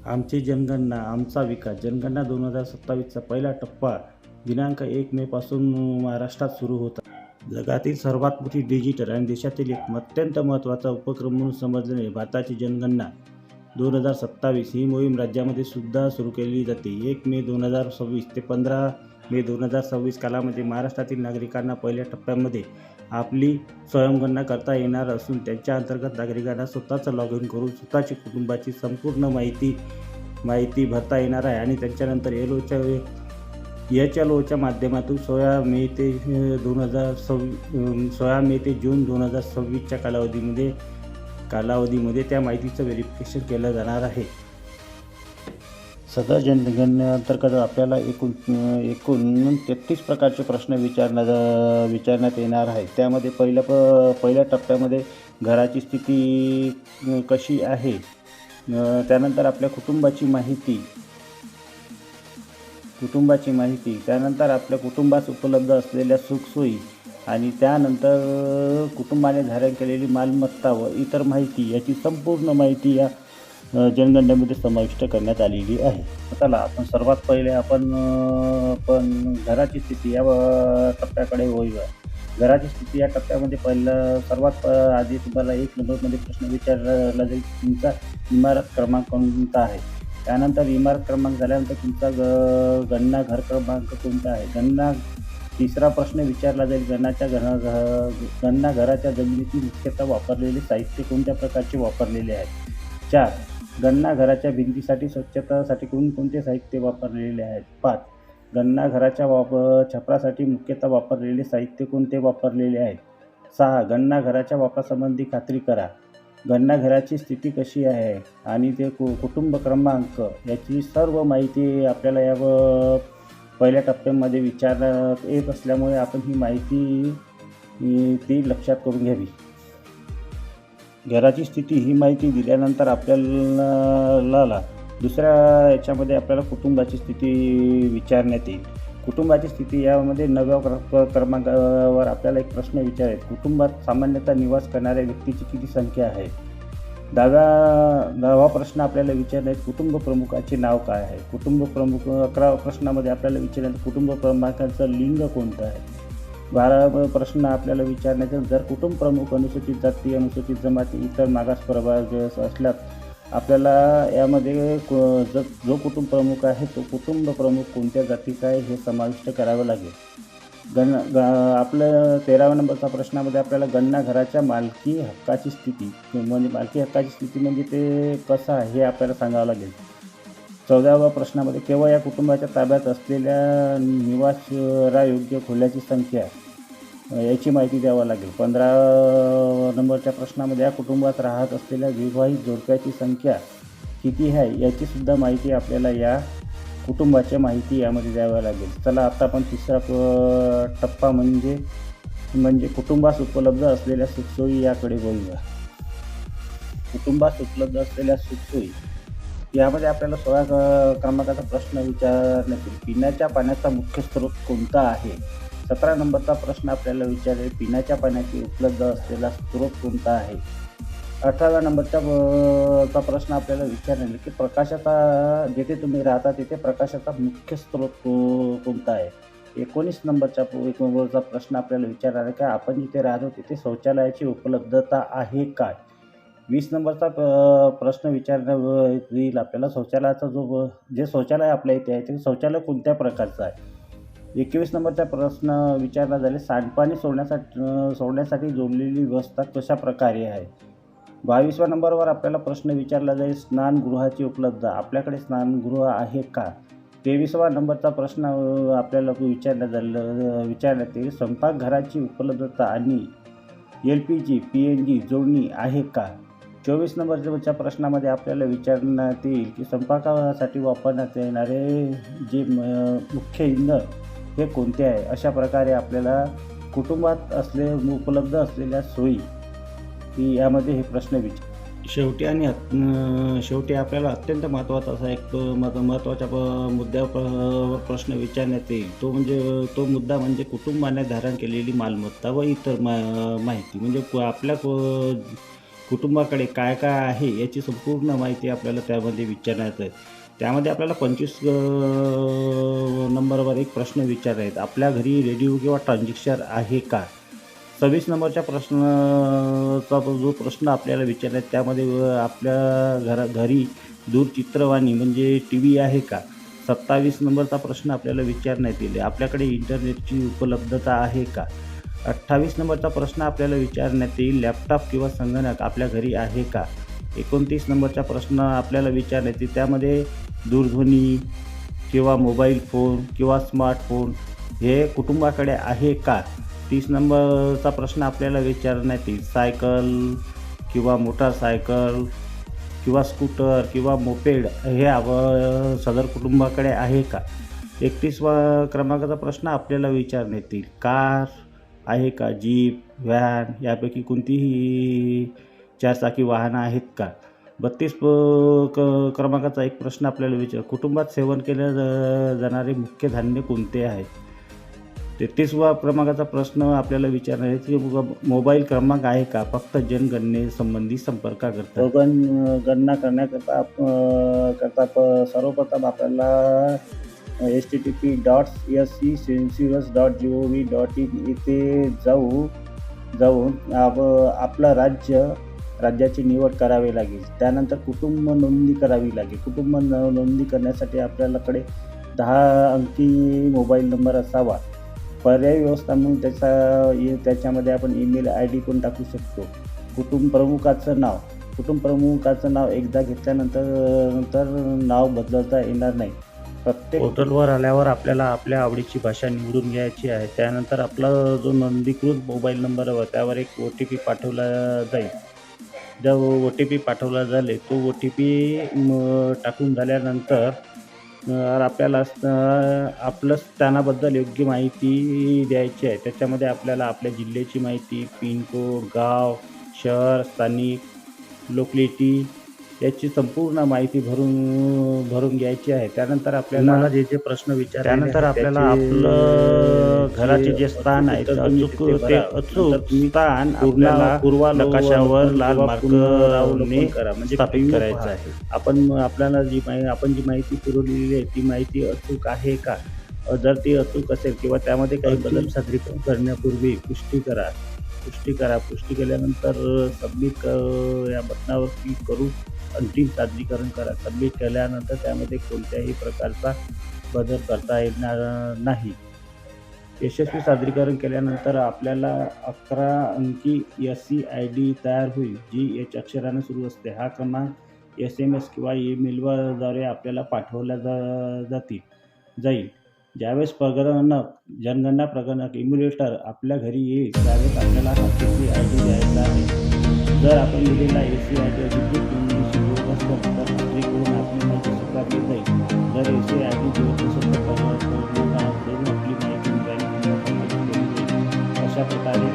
आमची जनगणना आमचा विकास जनगणना 2027चा पहिला टप्पा दिनांक 1 मेपासून महाराष्ट्रात सुरू होता. जगातील सर्वात मोठी डिजिटल आणि देशातील एक अत्यंत महत्त्वाचा उपक्रम म्हणून समजल्याने भारताची जनगणना 2027 ही मोहीम राज्यामध्ये सुद्धा सुरू केली जाते. 1 मे 2026 ते 15 मे 2026 कालामध्ये महाराष्ट्रातील नागरिकांना पहिल्या टप्प्यामध्ये आपली स्वयंगणना करता येणार असून त्यांच्या अंतर्गत नागरिकांना स्वतःचं लॉग इन करून स्वतःची कुटुंबाची संपूर्ण माहिती भरता येणार आहे आणि त्याच्यानंतर HLOच्या माध्यमातून 16 मे ते जून 2026च्या कालावधीमध्ये त्या माहितीचं व्हेरिफिकेशन केलं जाणार आहे. सदर जनगणनेअंतर्गत आपल्याला एकूण 33 प्रकारचे प्रश्न विचारण्यात येणार आहे. त्यामध्ये पहिल्या टप्प्यामध्ये घराची स्थिती कशी आहे, त्यानंतर आपल्या कुटुंबाची माहिती, त्यानंतर आपल्या कुटुंबास उपलब्ध असलेल्या सुखसोयी आणि त्यानंतर कुटुंबाने धारण केलेली मालमत्ता व इतर माहिती याची संपूर्ण माहिती या जनगणनेमध्ये समाविष्ट करण्यात आलेली आहे. चला आपण सर्वात पहिले आपण घराची स्थिती या टप्प्याकडे वळूया. घराची स्थिती या टप्प्यामध्ये सर्वात आधी तुम्हाला 1 नंबरमध्ये प्रश्न विचारला जाईल, तुमचा इमारत क्रमांक कोणता आहे. त्यानंतर इमारत क्रमांक झाल्यानंतर तुमचा गणना घर क्रमांक कोणता आहे. तिसरा प्रश्न विचारला जाईल, गणना घराच्या जमिनीतील मुख्यतः वापरलेले साहित्य कोणत्या प्रकारचे वापरलेले आहे. 4. गणना घराच्या भिंतीसाठी स्वच्छतासाठी कोणकोणते साहित्य वापरलेले आहेत. 5. गणना घराच्या छपरासाठी मुख्यतः वापरलेले साहित्य कोणते वापरलेले आहेत. 6. गणना घराच्या वापरासंबंधी खात्री करा. गणना घराची स्थिती कशी आहे आणि ते कुटुंब क्रमांक याची सर्व माहिती आपल्याला या पहिल्या टप्प्यामध्ये विचारण्यात येत असल्यामुळे आपण ही माहिती ती लक्षात करून घ्यावी. घराची स्थिती ही माहिती दिल्यानंतर आपल्याला दुसऱ्या याच्यामध्ये आपल्याला कुटुंबाची स्थिती विचारण्यात येईल. कुटुंबाची स्थिती यामध्ये 9व्या क्रमांकावर आपल्याला एक प्रश्न विचारेल, कुटुंबात सामान्यतः निवास करणाऱ्या व्यक्तीची किती संख्या आहे. 10वा प्रश्न आपल्याला विचारण्यात कुटुंब प्रमुखाचे नाव काय आहे. कुटुंब प्रमुख 11व्या प्रश्नामध्ये आपल्याला विचारण्यात कुटुंब प्रमुखाचं लिंग कोणतं आहे. 12वा प्रश्न आपल्याला विचारण्याचा जर कुटुंब प्रमुख अनुसूचित जाती, अनुसूचित जमाती, इतर मागास प्रवर्ग असल्यास आपल्याला यामध्ये जो कुटुंब प्रमुख आहे तो कुटुंब प्रमुख कोणत्या जातीचा आहे हे समाविष्ट करावं लागेल. आपल्या 13व्या नंबरचा प्रश्नामध्ये आपल्याला गणना घराच्या मालकी हक्काची स्थिती म्हणजे ते कसं आहे हे आपल्याला सांगावं लागेल. 14व्या प्रश्नामध्ये केवळ या कुटुंबाच्या ताब्यात असलेल्या निवासयोग्य खोल्याची संख्या याची माहिती द्यावी लागेल. 15 नंबरच्या प्रश्नामध्ये या कुटुंबात राहत असलेल्या विवाहित जोडप्याची संख्या किती आहे याची सुद्धा माहिती आपल्याला या कुटुंबाच्या माहिती यामध्ये द्यावी लागेल. चला आता आपण तिसरा टप्पा म्हणजे कुटुंबास उपलब्ध असलेल्या सुखसोयी याकडे बोलूया. कुटुंबास उपलब्ध असलेल्या सुखसोयी यामध्ये आपल्याला 16 क्रमांकाचा प्रश्न विचारण्यात येईल, पिण्याच्या पाण्याचा मुख्य स्रोत कोणता आहे. 17 नंबरचा प्रश्न आपल्याला विचारेल, पिण्याच्या पाण्याची उपलब्ध असलेला स्रोत कोणता आहे. 18व्या नंबरचा प्रश्न आपल्याला विचारणार की प्रकाशाचा जिथे तुम्ही राहता तिथे प्रकाशाचा मुख्य स्रोत कोणता आहे. 19 नंबरचा प्रश्न आपल्याला विचारणार आहे की आपण जिथे राहतो तिथे शौचालयाची उपलब्धता आहे काय. 20 नंबरचा प्रश्न विचारण्यात येईल आपल्याला शौचालयाचा जे शौचालय आपल्या इथे आहे ते शौचालय कोणत्या प्रकारचं आहे. 21 नंबरचा प्रश्न विचारला झाले, सांडपाणी सोडण्यासाठी जोडलेली व्यवस्था कशा प्रकारे आहे. 22व्या नंबरवर आपल्याला प्रश्न विचारला जाईल, स्नानगृहाची उपलब्धता आपल्याकडे स्नानगृह आहे का. 23वा नंबरचा प्रश्न आपल्याला विचारण्यात येईल, स्वयंपाकघराची उपलब्धता आणि LPG PNG जोडणी आहे का. 24 नंबरच्या प्रश्नामध्ये आपल्याला विचारण्यात येईल की स्वयंपाकासाठी वापरण्यात येणारे जे मुख्य इंधन हे कोणते आहे. अशा प्रकारे आपल्याला कुटुंबात उपलब्ध असलेल्या सोयी की यामध्ये हे प्रश्न शेवटी आपल्याला अत्यंत महत्त्वाचा असा एक महत्त्वाच्या मुद्द्यावर प्रश्न विचारण्यात येईल. तो मुद्दा म्हणजे कुटुंबाने धारण केलेली मालमत्ता व इतर माहिती म्हणजे आपल्या कुटुंबाकडे काय काय आहे याची संपूर्ण माहिती आपल्याला त्यामध्ये विचारण्यात आहे. त्यामध्ये आपल्याला 25 नंबरवर एक प्रश्न विचारायचा, आपल्या घरी रेडिओ किंवा ट्रान्झिस्टर आहे का? 26 नंबरच्या प्रश्नाचा जो प्रश्न आपल्याला विचारला आहे त्यामध्ये आपल्या घरी दूरचित्रवाणी म्हणजे टी व्ही आहे का? 27 नंबरचा प्रश्न आपल्याला विचारण्यात येईल, आपल्याकडे इंटरनेटची उपलब्धता आहे का? 28 नंबरचा प्रश्न आपल्याला विचारण्यात येईल, लॅपटॉप किंवा संगणक आपल्या घरी आहे का? 29 नंबरचा प्रश्न आपल्याला विचारण्यात येईल, त्यामध्ये दूरध्वनी किंवा मोबाईल फोन किंवा स्मार्टफोन हे कुटुंबाकडे आहे का? 30 नंबरचा प्रश्न आपल्याला विचारण्यात येईल, सायकल किंवा मोटारसायकल किंवा स्कूटर किंवा मोपेड हे सदर कुटुंबाकडे आहे का? 31वा क्रमांकाचा प्रश्न आपल्याला विचारण्यात येईल, कार आहे का? जीप, व्हॅन यापैकी कोणतीही चारचाकी वाहनं आहेत का? 32 क्रमांकाचा एक प्रश्न आपल्याला कुटुंबात सेवन केले जाणारे मुख्य धान्य कोणते आहे? 33वा क्रमांकाचा प्रश्न आपल्याला विचारणार आहे की मोबाईल क्रमांक आहे का? फक्त जनगणनेसंबंधी संपर्क करतात. गणना करता सर्वप्रथम आपल्याला http://census.gov.in इथे जाऊन आपलं राज्याची निवड करावी लागेल. त्यानंतर कुटुंब नोंदणी करावी लागेल. कुटुंब नोंदणी करण्यासाठी आपल्याकडे 10 अंकी मोबाईल नंबर असावा. पर्यायी व्यवस्था म्हणून त्याच्यामध्ये आपण ईमेल ID पण टाकू शकतो. कुटुंब प्रमुखाचं नाव एकदा घेतल्यानंतर नाव बदलता येणार नाही. प्रत्येक पोर्टलवर आल्यावर आपल्याला आपल्या आवडीची भाषा निवडून घ्यायची आहे. त्यानंतर आपला जो नोंदणीकृत मोबाईल नंबरवर त्यावर एक OTP पाठवला जाईल. जेव्हा OTP पाठवला जाईल तो OTP टाकून झाल्यानंतर आपल्याला आपलं स्थानाबद्दल योग्य माहिती द्यायची आहे. त्याच्यामध्ये आपल्याला आपल्या जिल्ह्याची माहिती, पिनकोड, गाव, शहर, स्थानिक, लोकॅलिटी याची संपूर्ण माहिती भरून घ्यायची आहे. त्यानंतर आपल्याला जे प्रश्न विचारले त्यानंतर आपल्याला आपलं घराचे जे स्थान आहे ते अचूक स्थान आपल्याला नकाशावर लाल मार्करने म्हणजे स्थापित करायचं आहे. आपल्याला जी माहिती पुरवलेली आहे ती माहिती अचूक आहे का? जर ती अचूक असेल किंवा त्यामध्ये काही बदल सादरीकरण करण्यापूर्वी पुष्टी करा. पुष्टी केल्यानंतर सबमिट या बटनावर क्लिक करून अंतिम सादरीकरण करा. सबमिट केल्यानंतर त्यामध्ये कोणत्याही प्रकारचा बदल करता येणार नाही. यशस्वी सादरीकरण केल्यानंतर आपल्याला 11 अंकी SCID तयार होईल, जी H अक्षराने सुरू असते. हा क्रमांक SMS किंवा ईमेलद्वारे आपल्याला पाठवला जाईल. ज्यावेळेस जनगणना प्रगणक इम्युलेटर आपल्या घरी येईल त्यावेळेस आपल्याला हा SCID द्यायचा आहे. जर आपण दिलेला SCID अधिकृत नोंदणीशी जुळत असेल तर खात्री करून आपली माहिती स्वीकारली जाईल. जर SCID जुळत नसेल तर आपली माहिती निराळी केली जाईल. अशा प्रकारे